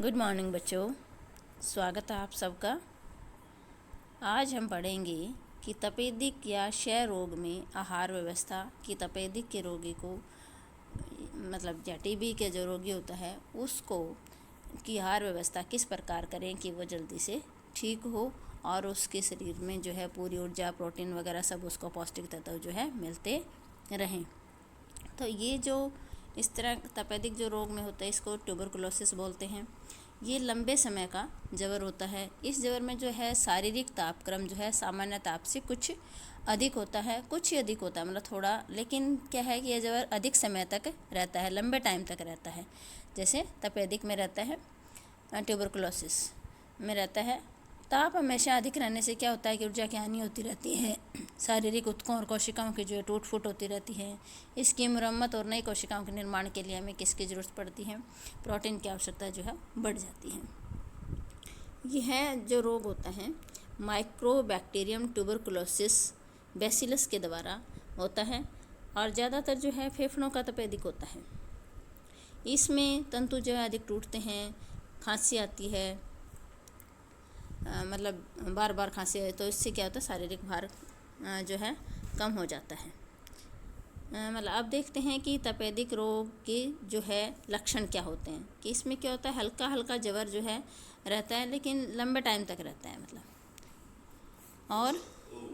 Good morning बच्चों, स्वागत है आप सबका। आज हम पढ़ेंगे कि तपेदिक या क्षय रोग में आहार व्यवस्था कि तपेदिक के रोगी को मतलब या टीबी के जो रोगी होता है उसको की आहार व्यवस्था किस प्रकार करें कि वो जल्दी से ठीक हो और उसके शरीर में जो है पूरी ऊर्जा, प्रोटीन वगैरह सब उसको पौष्टिक तत्व जो है मिलते रहें। तो ये जो इस तरह तपेदिक जो रोग में होता है इसको ट्यूबरकुलोसिस बोलते हैं। ये लंबे समय का जबर होता है। इस जबर में जो है शारीरिक तापक्रम जो है सामान्य ताप से कुछ अधिक होता है, कुछ ही अधिक होता है, मतलब थोड़ा, लेकिन क्या है कि यह जबर अधिक समय तक रहता है, लंबे टाइम तक रहता है। जैसे तपेदिक में रहता है, ट्यूबरकुलोसिस में रहता है। ताप हमेशा अधिक रहने से क्या होता है कि ऊर्जा की हानि होती रहती है, शारीरिक ऊतकों और कोशिकाओं की जो है टूट फूट होती रहती है। इसकी मरम्मत और नई कोशिकाओं के निर्माण के लिए हमें किसकी ज़रूरत पड़ती है? प्रोटीन की आवश्यकता जो है बढ़ जाती है। यह जो रोग होता है माइक्रोबैक्टीरियम ट्यूबरकुलोसिस बैसिलस के द्वारा होता है और ज़्यादातर जो है फेफड़ों का तपेदिक होता है। इसमें तंतु जो है अधिक टूटते हैं, खांसी आती है, मतलब बार बार खांसी है, तो इससे क्या होता है शारीरिक भार जो है कम हो जाता है। मतलब अब देखते हैं कि तपेदिक रोग के जो है लक्षण क्या होते हैं। कि इसमें क्या होता है, हल्का हल्का जबर जो है रहता है लेकिन लंबे टाइम तक रहता है, मतलब, और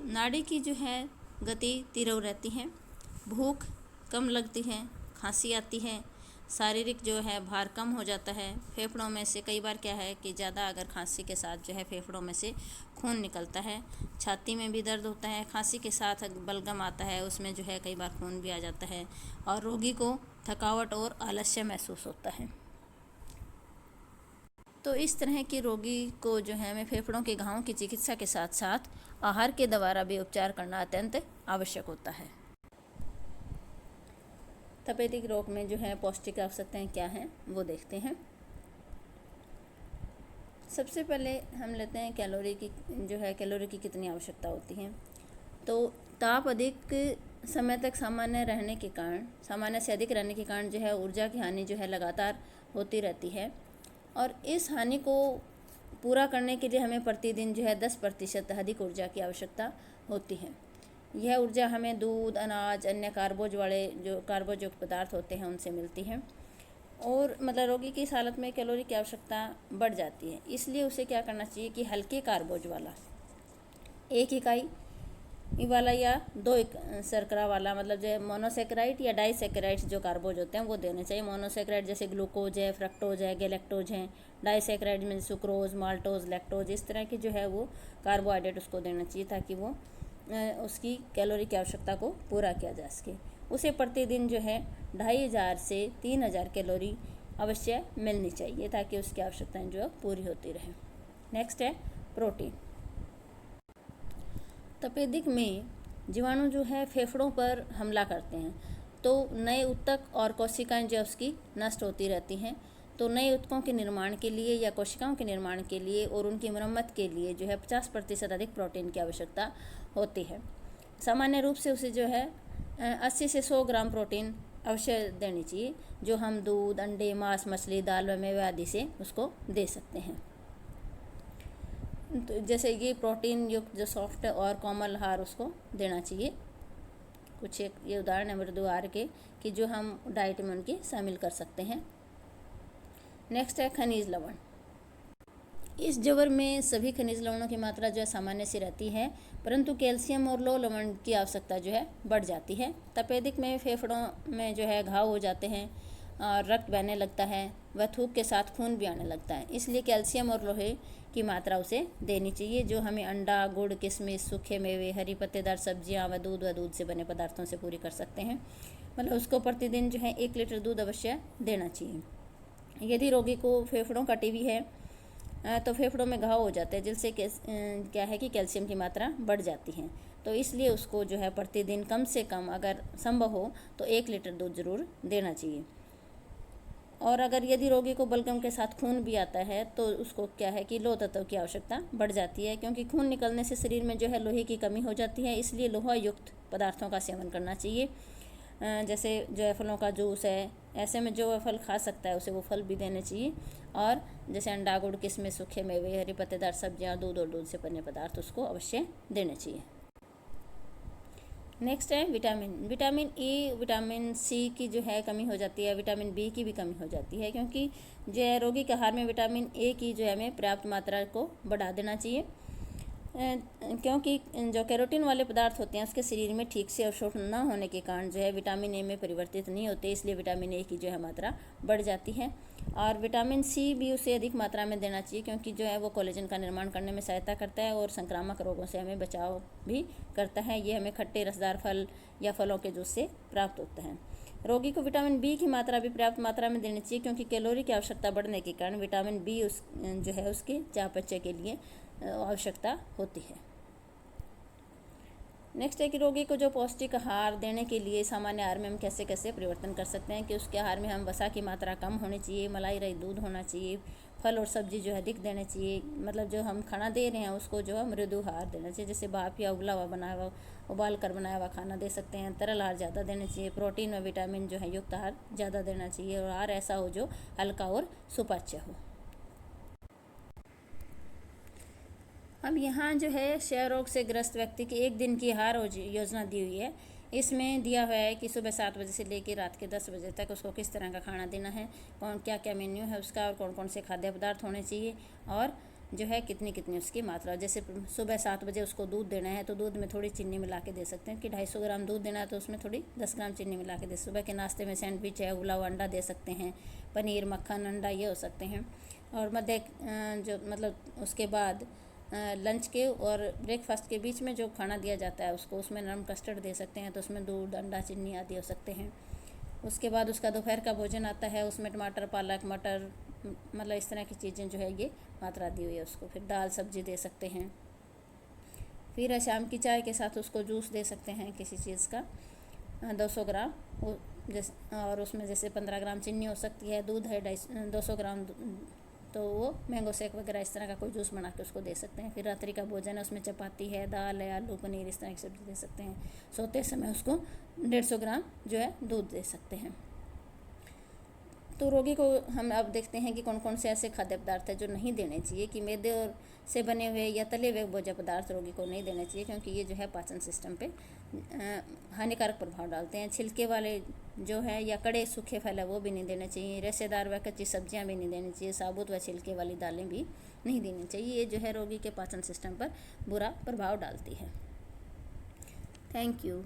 नाड़ी की जो है गति तीव्र रहती है, भूख कम लगती है, खांसी आती है, शारीरिक जो है भार कम हो जाता है। फेफड़ों में से कई बार क्या है कि ज़्यादा अगर खांसी के साथ जो है फेफड़ों में से खून निकलता है, छाती में भी दर्द होता है, खांसी के साथ बलगम आता है, उसमें जो है कई बार खून भी आ जाता है और रोगी को थकावट और आलस्य महसूस होता है। तो इस तरह के रोगी को जो है हमें फेफड़ों के घावों की चिकित्सा के साथ साथ आहार के द्वारा भी उपचार करना अत्यंत आवश्यक होता है। तपेदिक रोग में जो है पौष्टिक आवश्यकताएं क्या हैं वो देखते हैं। सबसे पहले हम लेते हैं कैलोरी की, जो है कैलोरी की कितनी आवश्यकता होती है। तो ताप अधिक समय तक सामान्य रहने के कारण, सामान्य से अधिक रहने के कारण जो है ऊर्जा की हानि जो है लगातार होती रहती है और इस हानि को पूरा करने के लिए हमें प्रतिदिन जो है 10% अधिक ऊर्जा की आवश्यकता होती है। यह ऊर्जा हमें दूध, अनाज, अन्य कार्बोयुक्त पदार्थ होते हैं उनसे मिलती है और मतलब रोगी की इस हालत में कैलोरी की आवश्यकता बढ़ जाती है। इसलिए उसे क्या करना चाहिए कि हल्के कार्बोज वाला 1 इकाई वाला या 2 शर्करा वाला, मतलब जो है मोनोसेक्राइड या डाइसेक्राइड्स जो कार्बोज होते हैं वो देने चाहिए। मोनोसेक्राइड जैसे ग्लूकोज है, फ्रक्टोज है, गैलेक्टोज हैं। डाइसेक्राइड में सुक्रोज, माल्टोज, लैक्टोज, इस तरह के जो है वो कार्बोहाइड्रेट उसको देना चाहिए ताकि वो उसकी कैलोरी की आवश्यकता को पूरा किया जा सके। उसे प्रतिदिन जो है 2500 से 3000 कैलोरी अवश्य मिलनी चाहिए ताकि उसकी आवश्यकताएं जो है पूरी होती रहे। नेक्स्ट है प्रोटीन। तपेदिक में जीवाणु जो है फेफड़ों पर हमला करते हैं तो नए ऊतक और कोशिकाएं जो उसकी नष्ट होती रहती हैं। तो नए ऊतकों के निर्माण के लिए या कोशिकाओं के निर्माण के लिए और उनकी मरम्मत के लिए जो है 50% अधिक प्रोटीन की आवश्यकता होती है। सामान्य रूप से उसे जो है 80 से 100 ग्राम प्रोटीन अवश्य देनी चाहिए, जो हम दूध, अंडे, मांस, मछली, दाल व मेवे आदि से उसको दे सकते हैं। तो जैसे ये प्रोटीन युक्त जो सॉफ्ट और कोमल आहार उसको देना चाहिए। कुछ एक ये उदाहरण है मृदु आहार के कि जो हम डाइट में उनकी शामिल कर सकते हैं। नेक्स्ट है खनिज लवण। इस जबर में सभी खनिज लवणों की मात्रा जो है सामान्य सी रहती है, परंतु कैल्शियम और लौह लवण की आवश्यकता जो है बढ़ जाती है। तपेदिक में फेफड़ों में जो है घाव हो जाते हैं और रक्त बहने लगता है, वह थूक के साथ खून भी आने लगता है। इसलिए कैल्शियम और लोहे की मात्रा उसे देनी चाहिए, जो हमें अंडा, गुड़, किशमिश, सूखे मेवे, हरी पत्तेदार सब्जियां व दूध से बने पदार्थों से पूरी कर सकते हैं। मतलब उसको प्रतिदिन जो है 1 लीटर दूध अवश्य देना चाहिए। यदि रोगी को फेफड़ों का टीबी है तो फेफड़ों में घाव हो जाते हैं, जिससे क्या है कि कैल्शियम की मात्रा बढ़ जाती है। तो इसलिए उसको जो है प्रतिदिन कम से कम अगर संभव हो तो 1 लीटर दूध ज़रूर देना चाहिए। और अगर यदि रोगी को बलगम के साथ खून भी आता है तो उसको क्या है कि लोह तत्व की आवश्यकता बढ़ जाती है, क्योंकि खून निकलने से शरीर में जो है लोहे की कमी हो जाती है। इसलिए लोहा युक्त पदार्थों का सेवन करना चाहिए। जैसे जो है फलों का जूस है, ऐसे में जो फल खा सकता है उसे वो फल भी देने चाहिए। और जैसे अंडा, गुड़, किशमिश, सूखे मेवे, हरी पत्तेदार सब्जियां, दूध और दूध से बने पदार्थ उसको अवश्य देने चाहिए। नेक्स्ट है vitamin. Vitamin A, vitamin C की जो है कमी हो जाती है, विटामिन बी की भी कमी हो जाती है, क्योंकि जो है रोगी के आहार में विटामिन ए की जो है हमें पर्याप्त मात्रा को बढ़ा देना चाहिए, क्योंकि जो कैरोटीन वाले पदार्थ होते हैं उसके शरीर में ठीक से अवशोषण न होने के कारण जो है विटामिन ए में परिवर्तित नहीं होते, इसलिए विटामिन ए की जो है मात्रा बढ़ जाती है। और विटामिन सी भी उसे अधिक मात्रा में देना चाहिए, क्योंकि जो है वो कोलेजन का निर्माण करने में सहायता करता है और संक्रामक रोगों से हमें बचाव भी करता है। ये हमें खट्टे रसदार फल या फलों के जूस से प्राप्त होता है। रोगी को विटामिन बी की मात्रा भी पर्याप्त मात्रा में देनी चाहिए, क्योंकि कैलोरी की आवश्यकता बढ़ने के कारण विटामिन बी जो है उसके चयापचय के लिए आवश्यकता होती है। नेक्स्ट है कि रोगी को जो पौष्टिक आहार देने के लिए सामान्य आहार में हम कैसे कैसे परिवर्तन कर सकते हैं, कि उसके आहार में हम वसा की मात्रा कम होनी चाहिए, मलाई रहित दूध होना चाहिए, फल और सब्जी जो है अधिक देने चाहिए, मतलब जो हम खाना दे रहे हैं उसको जो है मृदु आहार देना चाहिए, जैसे भाप या उबला हुआ बनाया हुआ, उबाल कर बनाया हुआ खाना दे सकते हैं। तरल आहार ज़्यादा देने चाहिए, प्रोटीन और विटामिन जो है युक्त आहार ज़्यादा देना चाहिए, और आहार ऐसा हो जो हल्का और सुपाच्य हो। अब यहाँ जो है क्षय रोग से ग्रस्त व्यक्ति की एक दिन की आहार योजना दी हुई है। इसमें दिया हुआ है कि सुबह 7 बजे से लेकर रात के 10 बजे तक उसको किस तरह का खाना देना है, कौन क्या क्या मेन्यू है उसका, और कौन कौन से खाद्य पदार्थ होने चाहिए, और जो है कितनी कितनी उसकी मात्रा। जैसे सुबह 7 बजे उसको दूध देना है तो दूध में थोड़ी चीनी मिला के दे सकते हैं, कि 250 ग्राम दूध देना है तो उसमें थोड़ी 10 ग्राम चीनी मिला के दे। सुबह के नाश्ते में सैंडविच है, उबला हुआ अंडा दे सकते हैं, पनीर, मक्खन, अंडा ये हो सकते हैं। और मध्य जो मतलब उसके बाद लंच के और ब्रेकफास्ट के बीच में जो खाना दिया जाता है उसको, उसमें नरम कस्टर्ड दे सकते हैं, तो उसमें दूध, अंडा, चीनी आदि हो सकते हैं। उसके बाद उसका दोपहर का भोजन आता है, उसमें टमाटर, पालक, मटर, मतलब इस तरह की चीज़ें जो है ये मात्रा दी हुई है उसको। फिर दाल सब्जी दे सकते हैं। फिर शाम की चाय के साथ उसको जूस दे सकते हैं किसी चीज़ का 200 ग्राम, और उसमें जैसे 15 ग्राम चीनी हो सकती है, दूध है 200 ग्राम, तो वो मैंगो शेक वगैरह इस तरह का कोई जूस बना के उसको दे सकते हैं। फिर रात्रि का भोजन है, उसमें चपाती है, दाल है, आलू, पनीर, इस तरह की सब्जी दे सकते हैं। सोते समय उसको 150 ग्राम जो है दूध दे सकते हैं। तो रोगी को हम अब देखते हैं कि कौन कौन से ऐसे खाद्य पदार्थ हैं जो नहीं देने चाहिए, कि मैदे और से बने हुए या तले हुए भोज्य पदार्थ रोगी को नहीं देने चाहिए, क्योंकि ये जो है पाचन सिस्टम पे हानिकारक प्रभाव डालते हैं। छिलके वाले जो है या कड़े सूखे फल है वो भी नहीं देने चाहिए। रेशेदार व कच्ची सब्जियां भी नहीं देनी चाहिए। साबुत व छिलके वाली दालें भी नहीं देनी चाहिए। ये जो है रोगी के पाचन सिस्टम पर बुरा प्रभाव डालती है। Thank you.